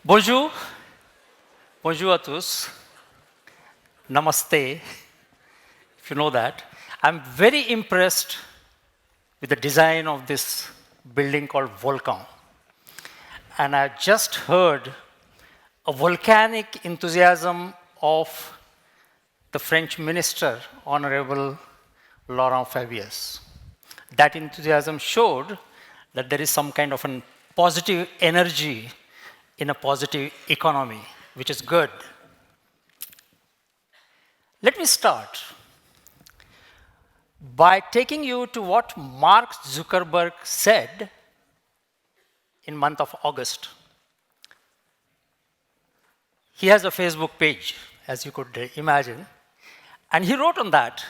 Bonjour, bonjour à tous, namaste, if you know that. I'm very impressed with the design of this building called Volcan. And I just heard a volcanic enthusiasm of the French minister, Honorable Laurent Fabius. That enthusiasm showed that there is some kind of a positive energy in a positive economy, which is good. Let me start by taking you to what Mark Zuckerberg said in month of August. He has a Facebook page, as you could imagine, and he wrote on that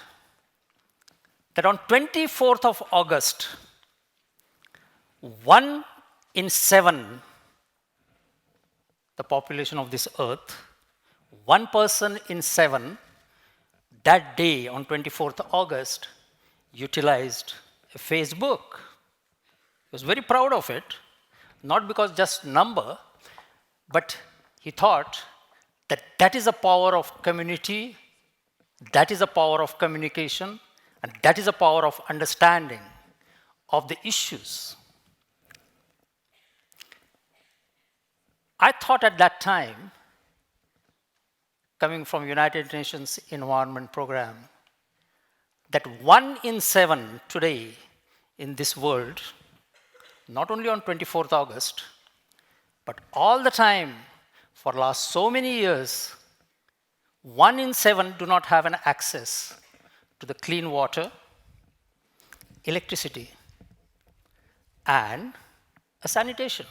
on 24th of August, 1 in 7, the population of this earth, 1 person in 7, that day on 24th August, utilized Facebook. He was very proud of it, not because just number, but he thought that that is the power of community, that is the power of communication, and that is the power of understanding of the issues. I thought at that time, coming from United Nations Environment Program, that 1 in 7 today in this world, not only on 24th August, but all the time for last so many years, 1 in 7 do not have an access to the clean water, electricity, and a sanitation.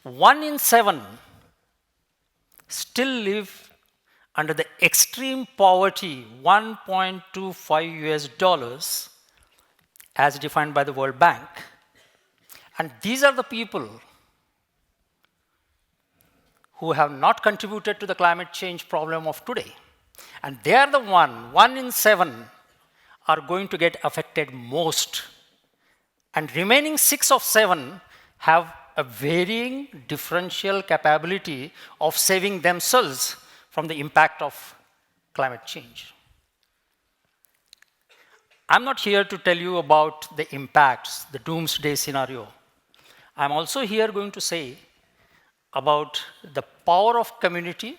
1 in 7 still live under the extreme poverty, 1.25 US dollars, as defined by the World Bank. And these are the people who have not contributed to the climate change problem of today. And they are the 1 in 7 are going to get affected most. And remaining 6 of 7 have a varying differential capability of saving themselves from the impact of climate change. I'm not here to tell you about the impacts, the doomsday scenario. I'm also here going to say about the power of community,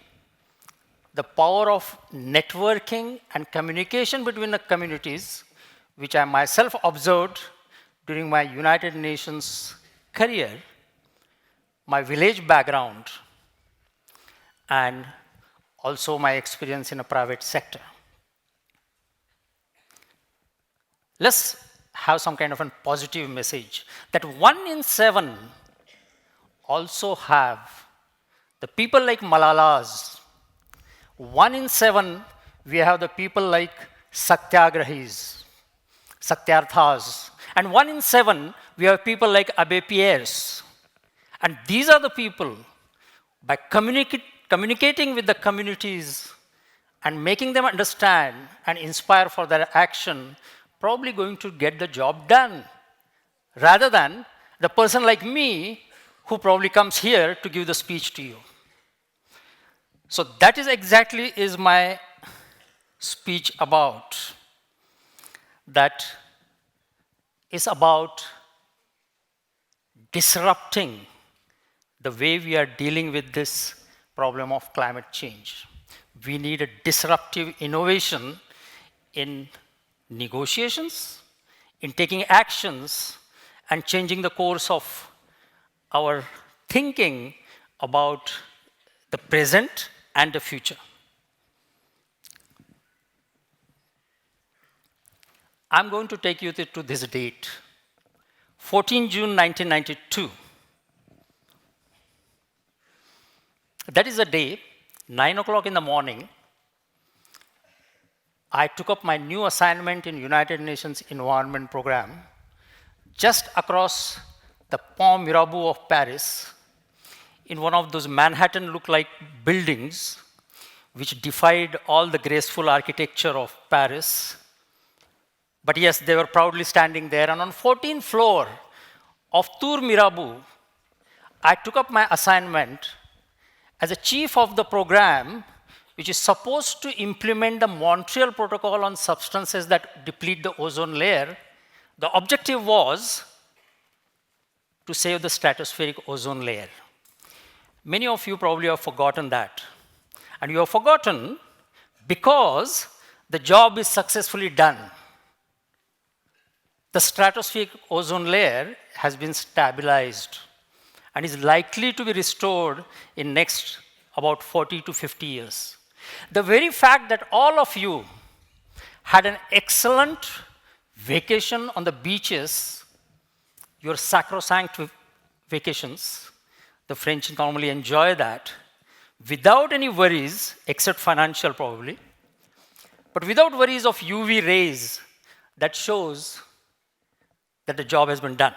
the power of networking and communication between the communities, which I myself observed during my United Nations career, my village background, and also my experience in a private sector. Let's have some kind of a positive message that 1 in 7 also have the people like Malalas. 1 in 7, we have the people like Satyagrahis, Satyarthas. And 1 in 7, we have people like Abbé Pierres. And these are the people, by communicating with the communities and making them understand and inspire for their action, probably going to get the job done, rather than the person like me who probably comes here to give the speech to you. So that is exactly is my speech about. That is about disrupting the way we are dealing with this problem of climate change. We need a disruptive innovation in negotiations, in taking actions, and changing the course of our thinking about the present and the future. I'm going to take you to this date, 14 June 1992. That is the day, 9 o'clock in the morning, I took up my new assignment in United Nations Environment Program just across the Pont Mirabeau of Paris, in one of those Manhattan look-like buildings which defied all the graceful architecture of Paris. But yes, they were proudly standing there. And on 14th floor of Tour Mirabeau, I took up my assignment as a chief of the program, which is supposed to implement the Montreal Protocol on substances that deplete the ozone layer. The objective was to save the stratospheric ozone layer. Many of you probably have forgotten that. And you have forgotten because the job is successfully done. The stratospheric ozone layer has been stabilized and is likely to be restored in next about 40 to 50 years. The very fact that all of you had an excellent vacation on the beaches, your sacrosanct vacations, the French normally enjoy that, without any worries, except financial probably, but without worries of UV rays, that shows that the job has been done.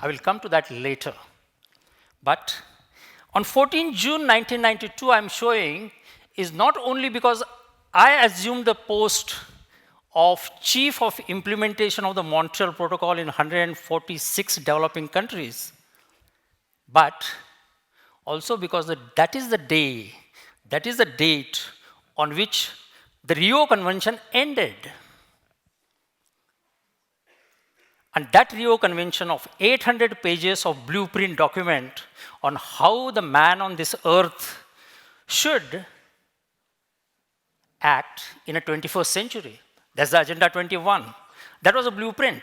I will come to that later. But on 14 June 1992, I'm showing is not only because I assumed the post of Chief of Implementation of the Montreal Protocol in 146 developing countries, but also because that is the date on which the Rio Convention ended. And that Rio Convention of 800 pages of blueprint document on how the man on this earth should act in a 21st century. That's the Agenda 21. That was a blueprint.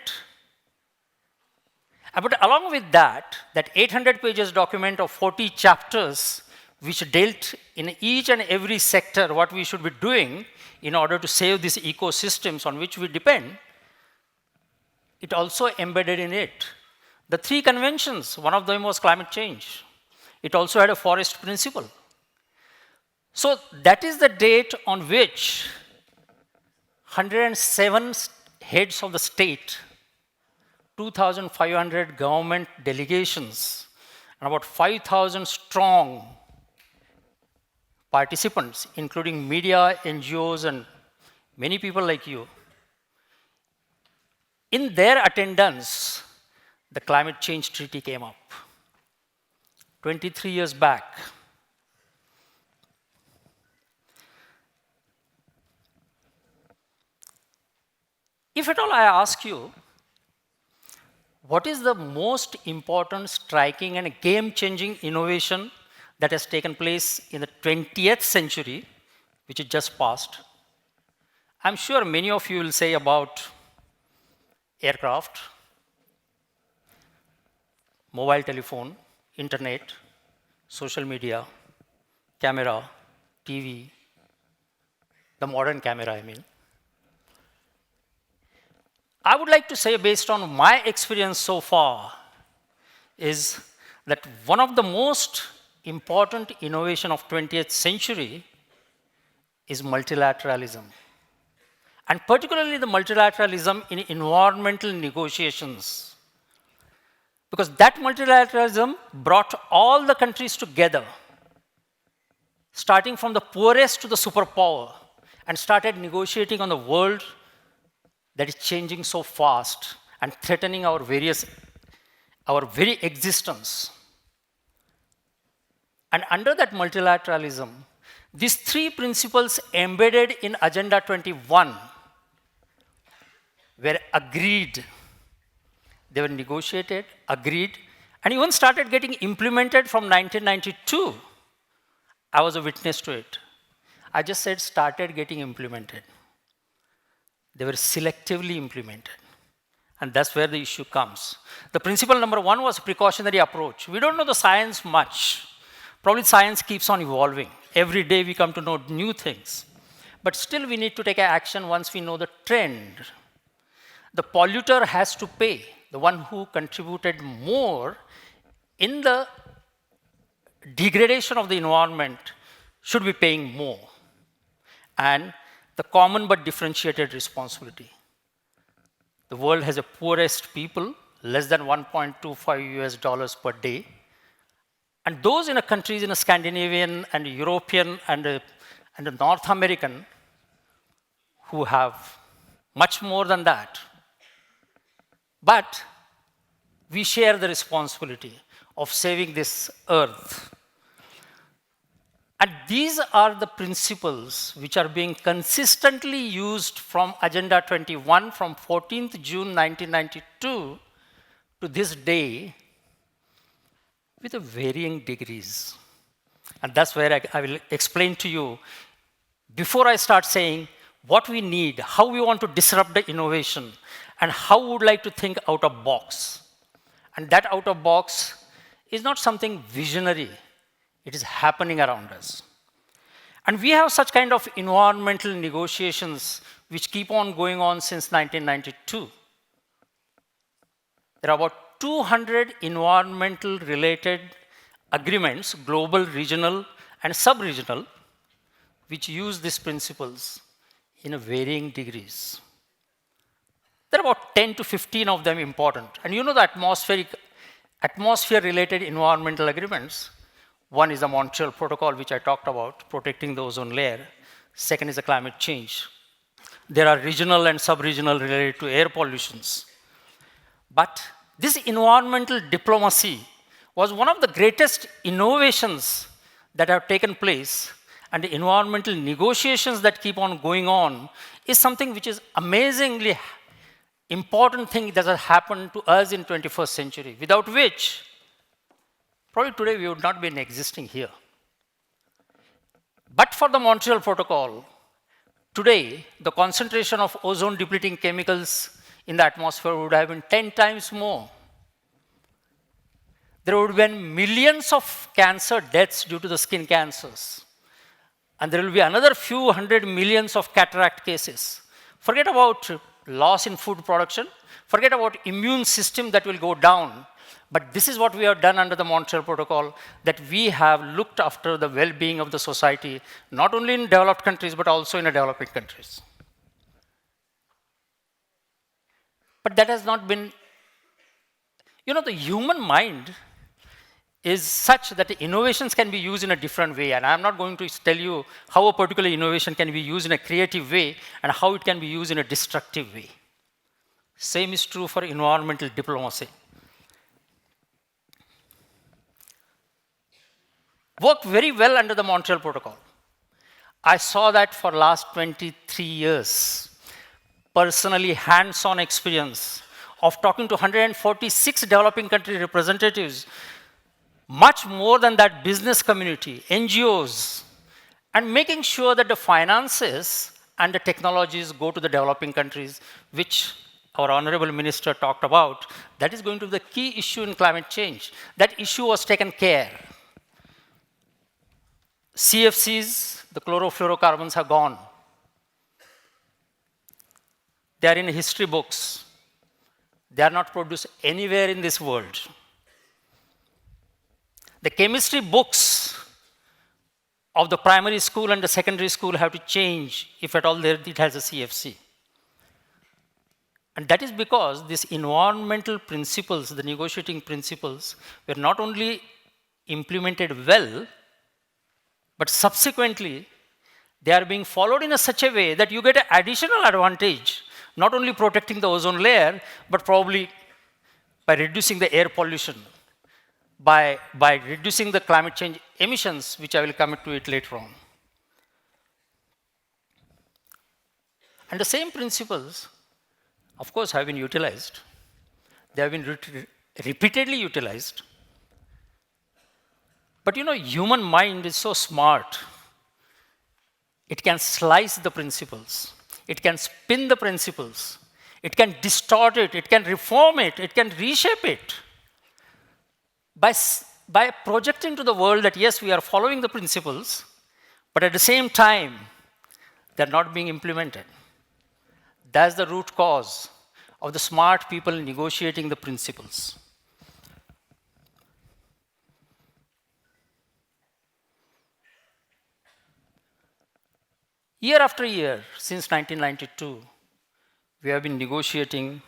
But along with that 800 pages document of 40 chapters, which dealt in each and every sector what we should be doing in order to save these ecosystems on which we depend, it also embedded in it the 3 conventions. One of them was climate change. It also had a forest principle. So that is the date on which 107 heads of the state, 2,500 government delegations, and about 5,000 strong participants, including media, NGOs, and many people like you, in their attendance, the climate change treaty came up 23 years back. If at all I ask you, what is the most important, striking, and game-changing innovation that has taken place in the 20th century, which is just passed? I'm sure many of you will say about aircraft, mobile telephone, internet, social media, camera, TV, the modern camera, I mean. I would like to say, based on my experience so far, is that one of the most important innovation of 20th century is multilateralism. And particularly the multilateralism in environmental negotiations. Because that multilateralism brought all the countries together, starting from the poorest to the superpower, and started negotiating on the world that is changing so fast and threatening our very existence. And under that multilateralism, these 3 principles embedded in Agenda 21 were agreed. They were negotiated, agreed, and even started getting implemented from 1992. I was a witness to it. I just said started getting implemented. They were selectively implemented. And that's where the issue comes. The principle number 1 was precautionary approach. We don't know the science much. Probably science keeps on evolving. Every day we come to know new things. But still we need to take action once we know the trend. The polluter has to pay. The one who contributed more in the degradation of the environment should be paying more. And the common but differentiated responsibility. The world has the poorest people, less than $1.25 per day. And those in the countries in a Scandinavian and European and a North American who have much more than that. But we share the responsibility of saving this earth. And these are the principles which are being consistently used from Agenda 21 from 14th June 1992 to this day with varying degrees. And that's where I will explain to you, before I start saying what we need, how we want to disrupt the innovation, and how we would like to think out of box. And that out of box is not something visionary. It is happening around us. And we have such kind of environmental negotiations which keep on going on since 1992. There are about 200 environmental related agreements, global, regional, and sub-regional, which use these principles in varying degrees. There are about 10 to 15 of them important. And you know the atmosphere-related environmental agreements. One is the Montreal Protocol, which I talked about, protecting the ozone layer. Second is the climate change. There are regional and sub-regional related to air pollutions. But this environmental diplomacy was one of the greatest innovations that have taken place, and the environmental negotiations that keep on going on is something which is amazingly important thing that has happened to us in 21st century, without which probably today we would not be existing here. But for the Montreal Protocol, today the concentration of ozone depleting chemicals in the atmosphere would have been 10 times more. There would have been millions of cancer deaths due to the skin cancers. And there will be another few hundred millions of cataract cases. Forget about loss in food production. Forget about immune system that will go down. But this is what we have done under the Montreal Protocol, that we have looked after the well-being of the society, not only in developed countries, but also in developing countries. But that has not been, the human mind is such that innovations can be used in a different way. And I'm not going to tell you how a particular innovation can be used in a creative way and how it can be used in a destructive way. Same is true for environmental diplomacy. Worked very well under the Montreal Protocol. I saw that for last 23 years. Personally, hands-on experience of talking to 146 developing country representatives, much more than that business community, NGOs, and making sure that the finances and the technologies go to the developing countries, which our Honorable Minister talked about. That is going to be the key issue in climate change. That issue was taken care. CFCs, the chlorofluorocarbons, have gone. They are in history books. They are not produced anywhere in this world. The chemistry books of the primary school and the secondary school have to change, if at all it has a CFC. And that is because these environmental principles, the negotiating principles, were not only implemented well, but subsequently, they are being followed in such a way that you get an additional advantage, not only protecting the ozone layer, but probably by reducing the air pollution, by reducing the climate change emissions, which I will come to it later on. And the same principles, of course, have been utilized. They have been repeatedly utilized. But human mind is so smart. It can slice the principles. It can spin the principles. It can distort it. It can reform it. It can reshape it. By projecting to the world that, yes, we are following the principles, but at the same time, they're not being implemented. That's the root cause of the smart people negotiating the principles. Year after year, since 1992, we have been negotiating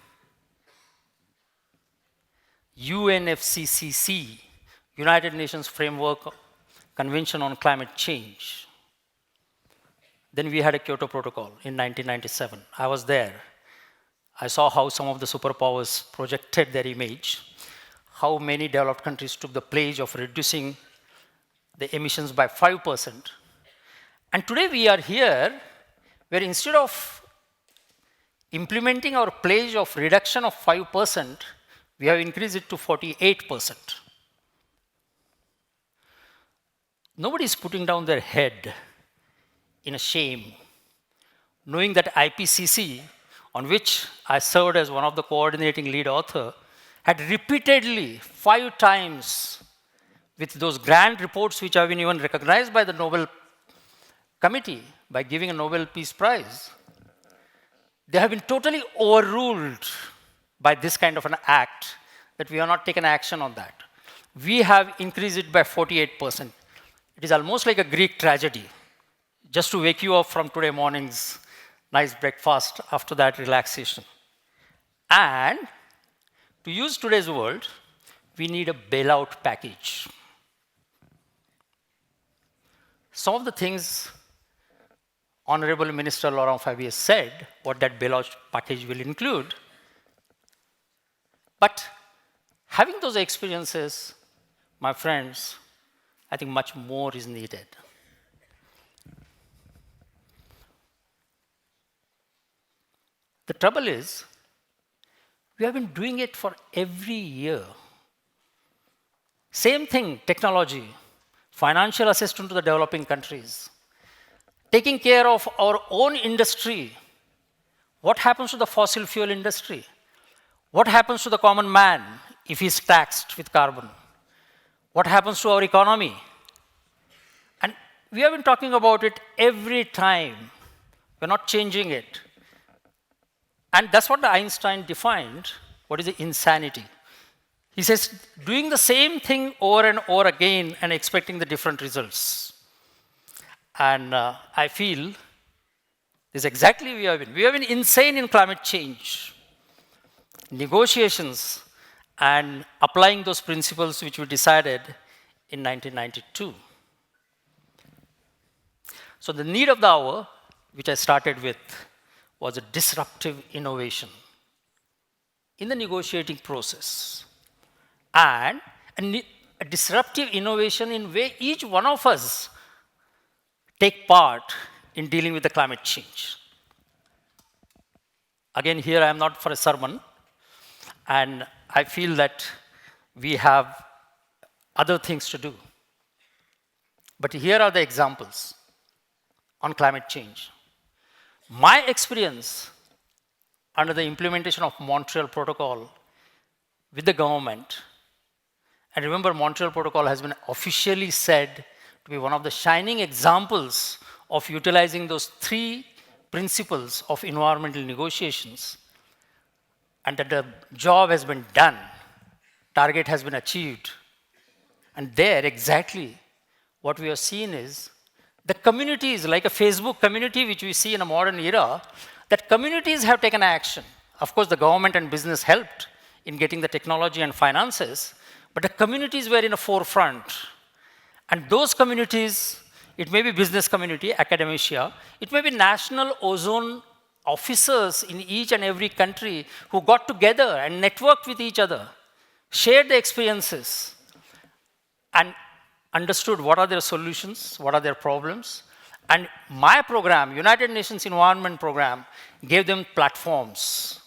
UNFCCC, United Nations Framework Convention on Climate Change. Then we had a Kyoto Protocol in 1997. I was there. I saw how some of the superpowers projected their image, how many developed countries took the pledge of reducing the emissions by 5%. And today we are here where instead of implementing our pledge of reduction of 5%, we have increased it to 48%. Nobody is putting down their head in a shame, knowing that IPCC, on which I served as one of the coordinating lead author, had repeatedly 5 times with those grand reports which have been even recognized by the Nobel Committee by giving a Nobel Peace Prize. They have been totally overruled by this kind of an act that we have not taken action on that. We have increased it by 48%. It is almost like a Greek tragedy, just to wake you up from today morning's nice breakfast, after that relaxation. And to use today's word, we need a bailout package. Some of the things Honorable Minister Laurent Fabius said, what that bailout package will include. But having those experiences, my friends, I think much more is needed. The trouble is, we have been doing it for every year. Same thing, technology, financial assistance to the developing countries, taking care of our own industry. What happens to the fossil fuel industry? What happens to the common man if he's taxed with carbon? What happens to our economy? And we have been talking about it every time. We're not changing it. And that's what Einstein defined, what is the insanity. He says, doing the same thing over and over again and expecting the different results. And I feel this is exactly we have been. We have been insane in climate change, negotiations, and applying those principles which we decided in 1992. So the need of the hour, which I started with, was a disruptive innovation in the negotiating process. And a disruptive innovation in where each one of us take part in dealing with the climate change. Again, here I am not for a sermon, and I feel that we have other things to do. But here are the examples on climate change. My experience under the implementation of Montreal Protocol with the government, and remember Montreal Protocol has been officially said to be one of the shining examples of utilizing those 3 principles of environmental negotiations, and that the job has been done, target has been achieved. And there exactly what we have seen is the communities, like a Facebook community which we see in a modern era, that communities have taken action. Of course, the government and business helped in getting the technology and finances, but the communities were in the forefront. And those communities, it may be business community, academia, it may be national ozone officers in each and every country who got together and networked with each other, shared the experiences, and understood what are their solutions, what are their problems. And my program, United Nations Environment Program, gave them platforms.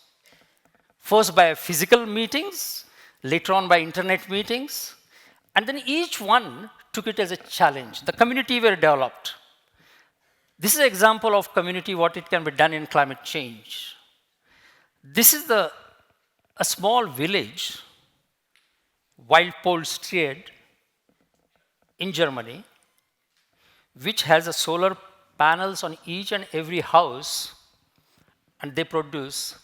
First by physical meetings, later on by internet meetings, and then each one took it as a challenge. The community were developed. This is an example of community, what it can be done in climate change. This is a small village, Wildpolstried, in Germany, which has a solar panels on each and every house, and they produce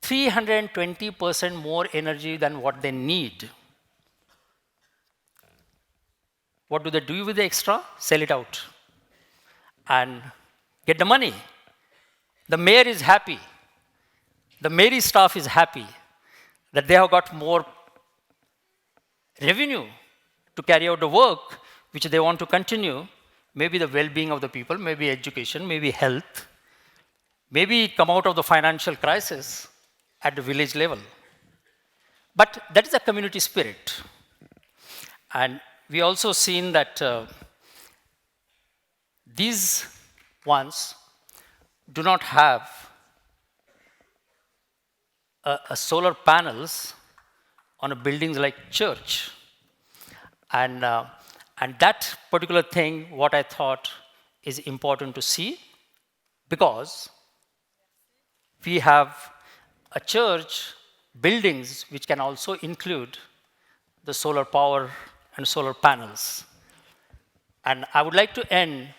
320% more energy than what they need. What do they do with the extra? Sell it out and get the money. The mayor is happy. The mairie staff is happy that they have got more revenue to carry out the work which they want to continue, maybe the well-being of the people, maybe education, maybe health, maybe come out of the financial crisis at the village level. But that is a community spirit. And we also seen that these ones do not have a solar panels on a buildings like church. And that particular thing, what I thought is important to see, because we have a church buildings which can also include the solar power and solar panels. And I would like to end,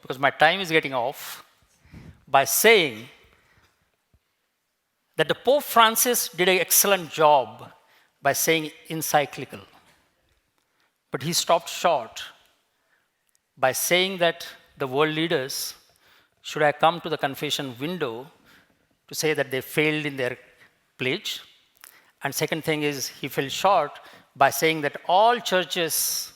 because my time is getting off, by saying that the Pope Francis did an excellent job by saying encyclical. But he stopped short by saying that the world leaders should have come to the confession window to say that they failed in their pledge. And second thing is, he fell short by saying that all churches,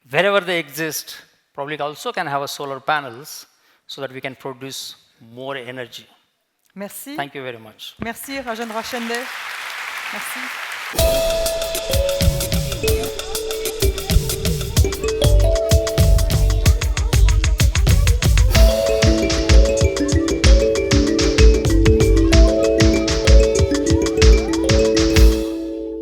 wherever they exist, probably also can have a solar panels so that we can produce more energy. Merci. Thank you very much. Merci, Rajendra Shende. Merci.